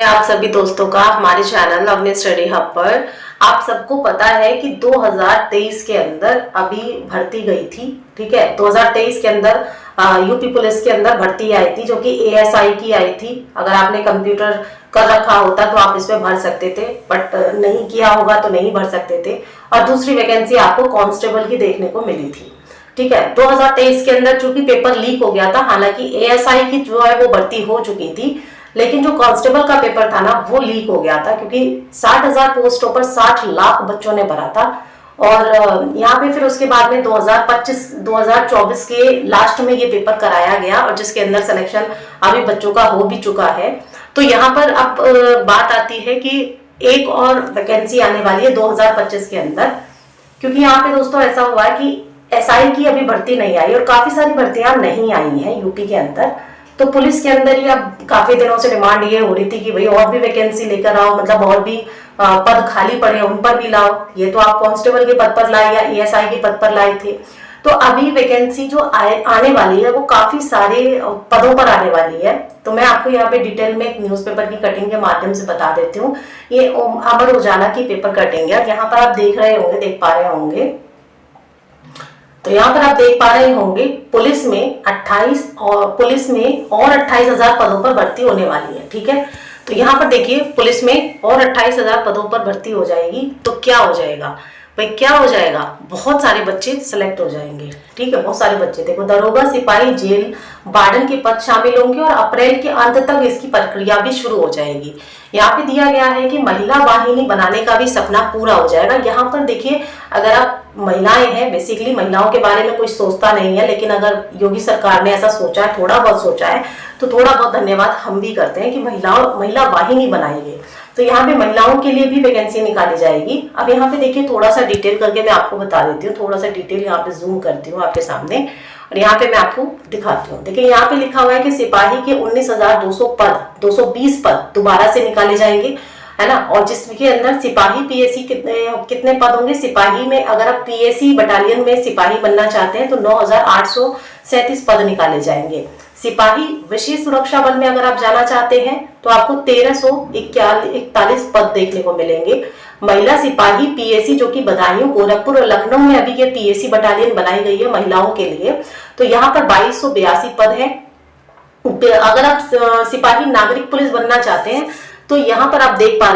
आप सभी दोस्तों का हमारे चैनल लवली स्टडी हब पर। आप सबको पता है कि 2023 के अंदर अभी भर्ती गई थी। ठीक है, 2023 के अंदर यूपी पुलिस के अंदर भर्ती आई थी जो कि एएसआई की आई थी। अगर आपने कंप्यूटर कर रखा होता तो आप इसमें भर सकते थे, बट नहीं किया होगा तो नहीं भर सकते थे। और दूसरी वैकेंसी आपको कांस्टेबल की देखने को मिली थी। ठीक है, 2023 के अंदर चूंकि पेपर लीक हो गया था, हालांकि एएसआई की जो है वो भर्ती हो चुकी थी, लेकिन जो कांस्टेबल का पेपर था ना वो लीक हो गया था, क्योंकि 60,000 पोस्टों पर 60 लाख बच्चों ने भरा था। और यहाँ पे फिर उसके बाद में 2024 के लास्ट में ये पेपर कराया गया, और जिसके अंदर सिलेक्शन अभी बच्चों का हो भी चुका है। तो यहाँ पर अब बात आती है कि एक और वैकेंसी आने वाली है 2025 के अंदर, क्योंकि यहाँ पे दोस्तों ऐसा हुआ है कि एसआई की अभी भर्ती नहीं आई और काफी सारी भर्तियां नहीं आई हैं यूपी के अंदर। तो पुलिस के अंदर ही अब काफी दिनों से डिमांड ये हो रही थी कि भाई और भी वैकेंसी लेकर आओ, मतलब और भी पद खाली पड़े उन पर भी लाओ। ये तो आप कांस्टेबल के पद पर लाए या एएसआई के पद पर लाए थे। तो अभी वैकेंसी जो आने वाली है वो काफी सारे पदों पर आने वाली है। तो मैं आपको यहाँ पे डिटेल में एक न्यूज़पेपर की कटिंग के माध्यम से बता देती हूँ। ये अमर उजाला की पेपर कटिंग है। यहाँ पर आप देख पा रहे होंगे। तो यहाँ पर आप देख पा रहे होंगे पुलिस में 28,000 पदों पर भर्ती होने वाली है। ठीक है, तो यहाँ पर देखिए पुलिस में और 28,000 पदों पर भर्ती हो जाएगी। तो क्या हो जाएगा भाई, क्या हो जाएगा, बहुत सारे बच्चे सिलेक्ट हो जाएंगे। ठीक है, बहुत सारे बच्चे, देखो दरोगा, सिपाही, जेल वार्डन के पद शामिल होंगे और अप्रैल के अंत तक इसकी प्रक्रिया भी शुरू हो जाएगी। यहाँ पे दिया गया है कि महिला वाहिनी बनाने का भी सपना पूरा हो जाएगा। यहाँ पर देखिए, अगर आप महिलाएं हैं, बेसिकली महिलाओं के बारे में कोई सोचता नहीं है, लेकिन अगर योगी सरकार ने ऐसा सोचा है, थोड़ा बहुत सोचा है, तो थोड़ा बहुत धन्यवाद हम भी करते हैं कि महिला वाहिनी बनाएंगे। तो यहाँ पे महिलाओं के लिए भी वैकेंसी निकाली जाएगी। अब यहाँ पे देखिए थोड़ा सा डिटेल करके मैं आपको बता देती हूँ, थोड़ा सा डिटेल यहाँ पे जूम करती हूँ आपके सामने और यहाँ पे मैं आपको दिखाती हूँ। देखिए यहाँ पे लिखा हुआ है कि सिपाही के 19,200 पद, 220 पद दोबारा से निकाले जाएंगे, है ना। और जिसके अंदर सिपाही पीएसी कितने पद होंगे, सिपाही में अगर आप पीएसी बटालियन में सिपाही बनना चाहते हैं तो 9,837 पद निकाले जाएंगे। सिपाही विशेष सुरक्षा बल में अगर आप जाना चाहते हैं तो आपको 1,341 पद देखने को मिलेंगे। महिला सिपाही पीएसी जो कि बदायूं, गोरखपुर और लखनऊ में अभी ये पीएसी बटालियन बनाई गई है महिलाओं के लिए, तो यहाँ पर 2282 पद है। अगर आप सिपाही नागरिक पुलिस बनना चाहते हैं तो यहाँ पर आप देख पा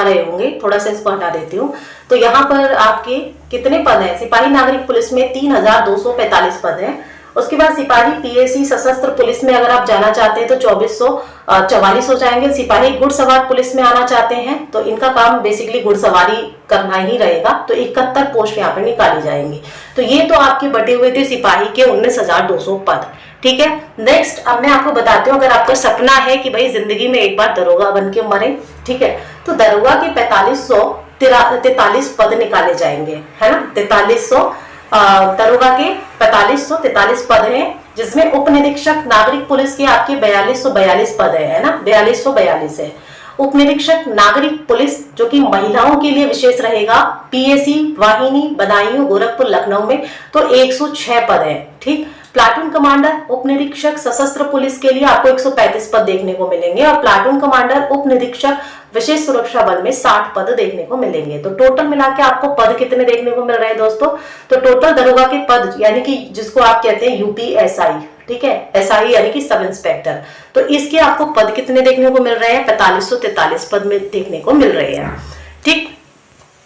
रहे होंगे, थोड़ा सा इसको हटा देती हूँ। तो यहाँ पर आपके कितने पद हैं, सिपाही नागरिक पुलिस में 3,245 पद हैं। उसके बाद सिपाही पीएसी सशस्त्र पुलिस में अगर आप जाना चाहते हैं तो 2,444 हो जाएंगे। सिपाही घुड़सवार पुलिस में आना चाहते हैं तो इनका काम बेसिकली घुड़सवारी करना ही रहेगा, तो 71 पोस्ट यहाँ पे निकाली जाएंगी। तो ये तो आपके बटे हुए थे सिपाही के 19,200 पद। ठीक है, नेक्स्ट अब मैं आपको बताती हूँ, अगर आपका सपना है कि भाई जिंदगी में एक बार दरोगा बन के मरे, ठीक है, तो दरोगा के 4543 पद निकाले जाएंगे, है ना। 4300 दरोगा के 4543 पद हैं, जिसमें उप निरीक्षक नागरिक पुलिस के आपके 4242 पद है ना, 4242 है। उप निरीक्षक नागरिक पुलिस जो कि महिलाओं के लिए विशेष रहेगा, पीएसी वाहिनी बदायूं, गोरखपुर, लखनऊ में, तो 106 पद है। ठीक, प्लाटून कमांडर उप निरीक्षक सशस्त्र पुलिस के लिए आपको 135 पद देखने को मिलेंगे और प्लाटून कमांडर उप निरीक्षक विशेष सुरक्षा बल में 60 पद देखने को मिलेंगे। तो टोटल मिला के आपको पद कितने देखने को मिल रहे हैं दोस्तों, तो टोटल दरोगा के पद यानी कि जिसको आप कहते हैं यूपीएसआई, ठीक है, एसआई यानी कि सब इंस्पेक्टर, तो इसके आपको पद कितने देखने को मिल रहे हैं, 4543 पद में देखने को मिल रहे हैं। ठीक,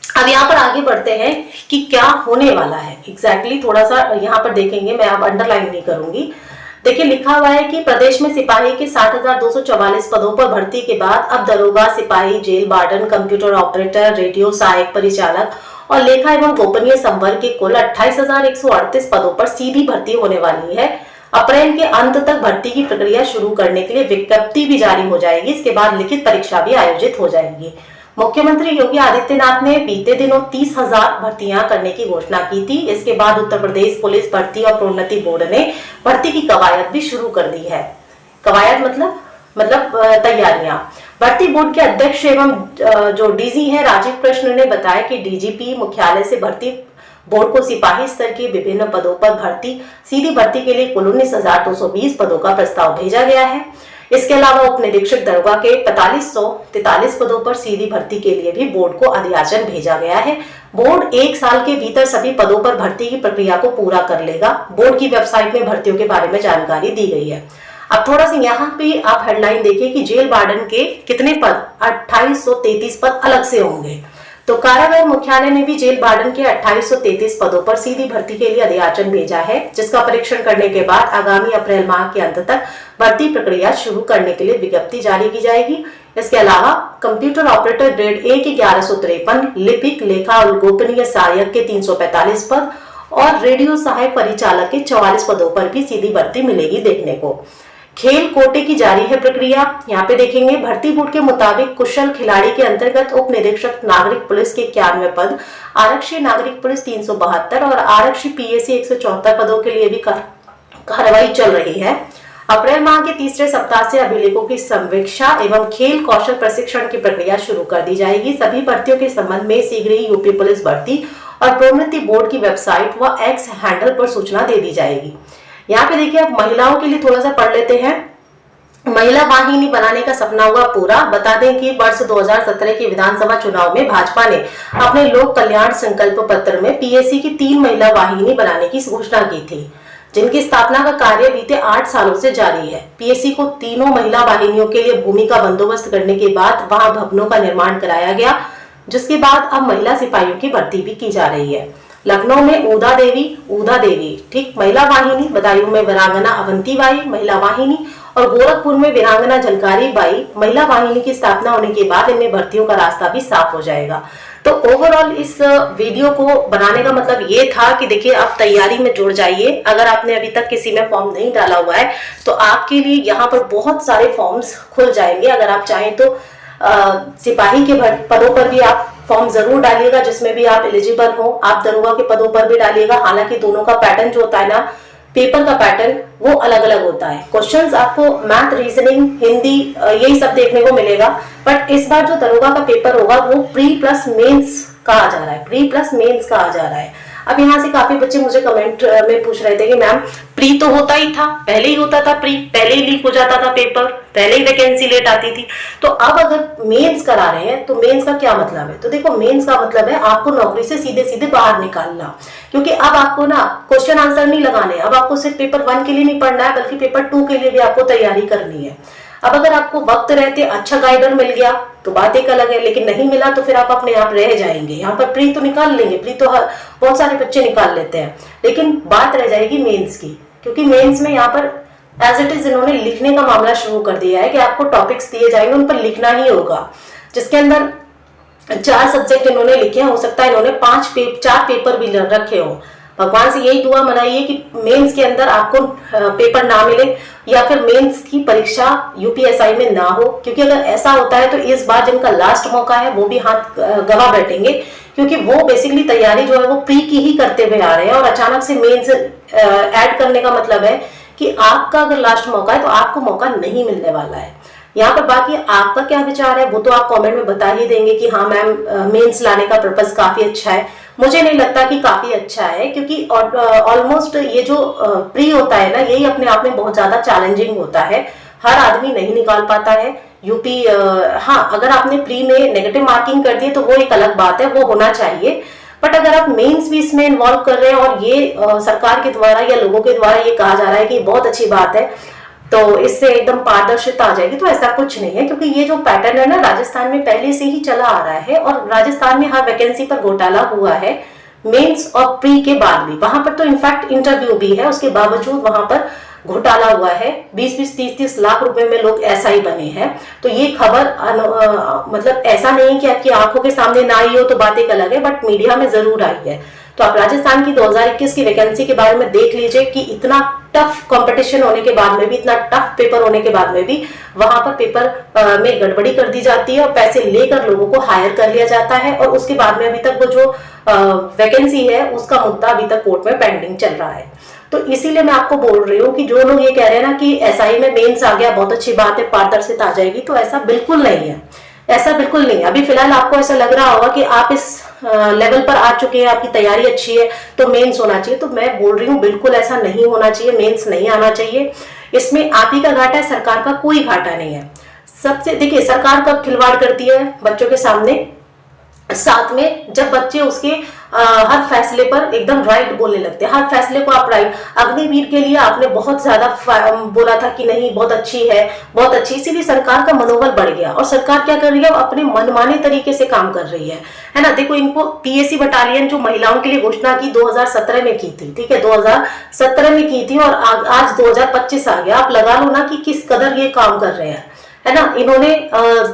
अब यहाँ पर आगे बढ़ते हैं कि क्या होने वाला है एग्जैक्टली थोड़ा सा यहाँ पर देखेंगे, मैं अब अंडरलाइन नहीं करूंगी। देखिए लिखा हुआ है कि प्रदेश में सिपाही के 60,244 पदों पर भर्ती के बाद अब दरोगा, सिपाही, jail warden, computer operator, radio सहायक परिचालक और लेखा एवं गोपनीय संवर्ग के कुल 28,138 पदों पर सीधी भर्ती होने वाली है। अप्रैल के अंत तक भर्ती की प्रक्रिया शुरू करने के लिए विज्ञप्ति भी जारी हो जाएगी। इसके बाद लिखित परीक्षा भी आयोजित हो जाएगी। मुख्यमंत्री योगी आदित्यनाथ ने बीते दिनों 30,000 भर्तियां करने की घोषणा की थी। इसके बाद उत्तर प्रदेश पुलिस भर्ती और प्रोन्नति बोर्ड ने भर्ती की कवायद भी शुरू कर दी है। कवायद मतलब तैयारियां। भर्ती बोर्ड के अध्यक्ष एवं जो डीजी है राजीव कृष्ण ने बताया कि डीजीपी मुख्यालय से भर्ती बोर्ड को सिपाही स्तर के विभिन्न पदों पर सीधी भर्ती के लिए कुल 19,220 पदों का प्रस्ताव भेजा गया है। इसके अलावा उप निरीक्षक दरोगा के 4543 पदों पर सीधी भर्ती के लिए भी बोर्ड को अधियाचन भेजा गया है। बोर्ड 1 साल के भीतर सभी पदों पर भर्ती की प्रक्रिया को पूरा कर लेगा। बोर्ड की वेबसाइट में भर्तियों के बारे में जानकारी दी गई है। अब थोड़ा सा यहाँ पे आप हेडलाइन देखिए कि जेल वार्डन के कितने पद 2833 पद अलग से होंगे। तो कारागार मुख्यालय ने भी जेल वार्डन के 2833 पदों पर सीधी भर्ती के लिए अधियाचन भेजा है, जिसका परीक्षण करने के बाद आगामी अप्रैल माह के अंत तक भर्ती प्रक्रिया शुरू करने के लिए विज्ञप्ति जारी की जाएगी। इसके अलावा कंप्यूटर ऑपरेटर ग्रेड ए के 1153, लिपिक, लेखा और गोपनीय सहायक के 345 पद और रेडियो सहायक परिचालक के 44 पदों पर भी सीधी भर्ती मिलेगी देखने को। खेल कोटे की जारी है प्रक्रिया। यहाँ पे देखेंगे भर्ती बोर्ड के मुताबिक कुशल खिलाड़ी के अंतर्गत उप निरीक्षक नागरिक पुलिस के 91 पद, आरक्षी नागरिक पुलिस 372 और आरक्षी पीएसी 174 पदों के लिए भी कार्रवाई चल रही है। अप्रैल माह के तीसरे सप्ताह से अभिलेखों की संवीक्षा एवं खेल कौशल प्रशिक्षण की प्रक्रिया शुरू कर दी जाएगी। सभी भर्तियों के संबंध में शीघ्र ही यूपी पुलिस भर्ती और प्रोन्नति बोर्ड की वेबसाइट व एक्स हैंडल पर सूचना दे दी जाएगी। यहाँ पे देखिए अब महिलाओं के लिए थोड़ा सा पढ़ लेते हैं। महिला वाहिनी बनाने का सपना हुआ पूरा। बता दें कि वर्ष 2017 के विधानसभा चुनाव में भाजपा ने अपने लोक कल्याण संकल्प पत्र में पीएससी की 3 महिला वाहिनी बनाने की घोषणा की थी, जिनकी स्थापना का कार्य बीते 8 सालों से जारी है। पीएससी को तीनों महिला वाहिनियों के लिए भूमि का बंदोबस्त करने के बाद वहां भवनों का निर्माण कराया गया, जिसके बाद अब महिला सिपाहियों की भर्ती भी की जा रही है। लखनऊ में ऊदा देवी ठीक महिला वाहिनी, बदायूं में वीरांगना अवंती बाई महिला वाहिनी और गोरखपुर में वीरांगना झलकारी बाई महिला वाहिनी की स्थापना होने के बाद इनमें भर्तियों का रास्ता भी साफ हो जाएगा। तो ओवरऑल इस वीडियो को बनाने का मतलब ये था कि देखिए आप तैयारी में जुड़ जाइए। अगर आपने अभी तक किसी में फॉर्म नहीं डाला हुआ है तो आपके लिए यहाँ पर बहुत सारे फॉर्म्स खुल जाएंगे। अगर आप चाहें तो सिपाही के पदों पर भी आप फॉर्म जरूर डालिएगा, जिसमें भी आप एलिजिबल हो। आप दरोगा के पदों पर भी डालिएगा। हालांकि दोनों का पैटर्न जो होता है ना, पेपर का पैटर्न वो अलग अलग होता है। क्वेश्चंस आपको मैथ, रीजनिंग, हिंदी यही सब देखने को मिलेगा। बट इस बार जो दरोगा का पेपर होगा वो प्री प्लस मेंस कहा जा रहा है, प्री प्लस मेंस कहा जा रहा है। अब यहाँ से काफी बच्चे मुझे कमेंट में पूछ रहे थे कि मैम प्री तो होता ही था, पहले ही होता था, प्री पहले ही लीक हो जाता था पेपर, पहले ही वैकेंसी लेट आती थी। तो अब अगर मेंस करा रहे हैं तो मेंस का क्या मतलब है? तो देखो मेंस का मतलब है आपको नौकरी से सीधे सीधे बाहर निकालना, क्योंकि अब आपको ना क्वेश्चन आंसर नहीं लगाने, अब आपको सिर्फ पेपर 1 के लिए नहीं पढ़ना है बल्कि पेपर 2 के लिए भी आपको तैयारी करनी है। अब अगर आपको वक्त रहते अच्छा गाइडर मिल गया तो बात एक अलग है, लेकिन नहीं मिला तो फिर आप अपने आप रह जाएंगे। यहाँ पर प्री तो निकाल लेंगे, प्री तो बहुत सारे बच्चे निकाल लेते हैं, लेकिन बात रह जाएगी मेंस की, क्योंकि मेंस में यहाँ पर एज इट इज इन्होंने लिखने का मामला शुरू कर दिया है कि आपको टॉपिक्स दिए जाएंगे, उन पर लिखना ही होगा, जिसके अंदर 4 सब्जेक्ट इन्होंने लिखे हैं। हो सकता है इन्होंने 4 पेपर भी रखे हो। भगवान से यही दुआ मनाइए कि मेंस के अंदर आपको पेपर ना मिले या फिर मेंस की परीक्षा यूपीएसआई में ना हो, क्योंकि अगर ऐसा होता है तो इस बार जिनका लास्ट मौका है वो भी हाथ गवा बैठेंगे, क्योंकि वो बेसिकली तैयारी जो है वो प्री की ही करते हुए आ रहे हैं और अचानक से मेंस ऐड करने का मतलब है कि आपका अगर लास्ट मौका है तो आपको मौका नहीं मिलने वाला है। यहाँ पर बाकी आपका क्या विचार है वो तो आप कमेंट में बता ही देंगे कि हाँ मैम मेंस लाने का पर्पस काफी अच्छा है। मुझे नहीं लगता कि काफी अच्छा है, क्योंकि ऑलमोस्ट ये जो प्री होता है ना, यही अपने आप में बहुत ज्यादा चैलेंजिंग होता है। हर आदमी नहीं निकाल पाता है यूपी। हाँ, अगर आपने प्री में नेगेटिव मार्किंग कर दी तो वो एक अलग बात है, वो होना चाहिए। बट अगर आप मेंस भी इसमें इन्वॉल्व कर रहे हैं और ये सरकार के द्वारा या लोगों के द्वारा ये कहा जा रहा है कि बहुत अच्छी बात है, तो इससे एकदम पारदर्शिता आ जाएगी, तो ऐसा कुछ नहीं है। क्योंकि ये जो पैटर्न है ना राजस्थान में पहले से ही चला आ रहा है और राजस्थान में हर वैकेंसी पर घोटाला हुआ है मेंस और प्री के बाद भी। वहां पर तो इनफैक्ट इंटरव्यू भी है, उसके बावजूद वहां पर घोटाला हुआ है। 20-20, 30-30 लाख रुपए में लोग एसआई बने हैं। तो ये खबर मतलब ऐसा नहीं कि आपकी आंखों के सामने ना आई हो तो बात एक अलग है, बट मीडिया में जरूर आई है। तो आप राजस्थान की 2021 की वैकेंसी के बारे में देख लीजिए कि इतना टफ कंपटीशन होने के बाद में भी, इतना टफ पेपर होने के बाद में भी वहां पर पेपर में गड़बड़ी कर दी जाती है और पैसे लेकर लोगों को हायर कर लिया जाता है। और उसके बाद में अभी तक वो जो वैकेंसी है उसका मुद्दा अभी तक कोर्ट में पेंडिंग चल रहा है। तो इसीलिए मैं आपको बोल रही हूँ कि जो लोग ये कह रहे हैं ना कि एसआई में मेंस आ गया, बहुत अच्छी बात है, पारदर्शिता आ जाएगी, तो ऐसा बिल्कुल नहीं है। ऐसा बिल्कुल नहीं है। अभी फिलहाल आपको ऐसा लग रहा होगा कि आप इस लेवल पर आ चुके हैं, आपकी तैयारी अच्छी है तो मेंस होना चाहिए। तो मैं बोल रही हूँ बिल्कुल ऐसा नहीं होना चाहिए, मेंस नहीं आना चाहिए। इसमें आप ही का घाटा है, सरकार का कोई घाटा नहीं है। सबसे देखिए, सरकार कब खिलवाड़ करती है बच्चों के सामने, साथ में जब बच्चे उसके हर फैसले पर एकदम राइट बोलने लगते हैं, हर फैसले को आप राइट। अग्निवीर के लिए आपने बहुत ज्यादा बोला था कि नहीं बहुत अच्छी है, बहुत अच्छी, इसीलिए सरकार का मनोबल बढ़ गया और सरकार क्या कर रही है, अपने मनमाने तरीके से काम कर रही है ना। देखो, इनको पीएसी बटालियन जो महिलाओं के लिए घोषणा की 2017 में की थी, ठीक है, 2017 में की थी और आज 2025 आ गया। आप लगा लो ना कि किस कदर ये काम कर रहे हैं, है ना। इन्होंने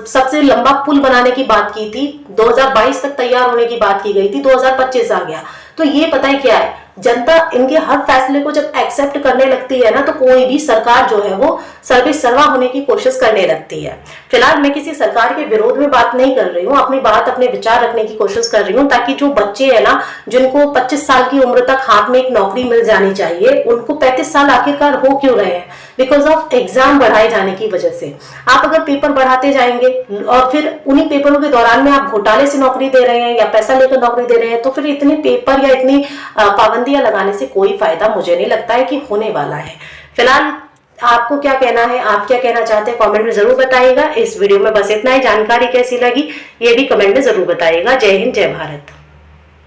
सबसे लंबा पुल बनाने की बात की थी, 2022 तक तैयार होने की बात की गई थी, 2025 आ गया। तो ये पता है क्या है, जनता इनके हर फैसले को जब एक्सेप्ट करने लगती है ना, तो कोई भी सरकार जो है वो सर्वे सर्वा होने की कोशिश करने लगती है। फिलहाल मैं किसी सरकार के विरोध में बात नहीं कर रही हूँ, अपनी बात, अपने विचार रखने की कोशिश कर रही हूँ, ताकि जो बच्चे हैं ना, जिनको 25 साल की उम्र तक हाथ में एक नौकरी मिल जानी चाहिए, उनको 35 साल आखिरकार हो क्यों रहे हैं, बिकॉज ऑफ एग्जाम बढ़ाए जाने की वजह से। आप अगर पेपर बढ़ाते जाएंगे और फिर उन्हीं पेपरों के दौरान में आप घोटाले से नौकरी दे रहे हैं या पैसा लेकर नौकरी दे रहे हैं, तो फिर इतने पेपर या इतनी पाबंदियां लगाने से कोई फायदा मुझे नहीं लगता है कि होने वाला है। फिलहाल आपको क्या कहना है, आप क्या कहना चाहते हैं, कमेंट में जरूर बताइएगा। इस वीडियो में बस इतना ही। जानकारी कैसी लगी ये भी कमेंट में जरूर बताइएगा। जय हिंद, जय भारत।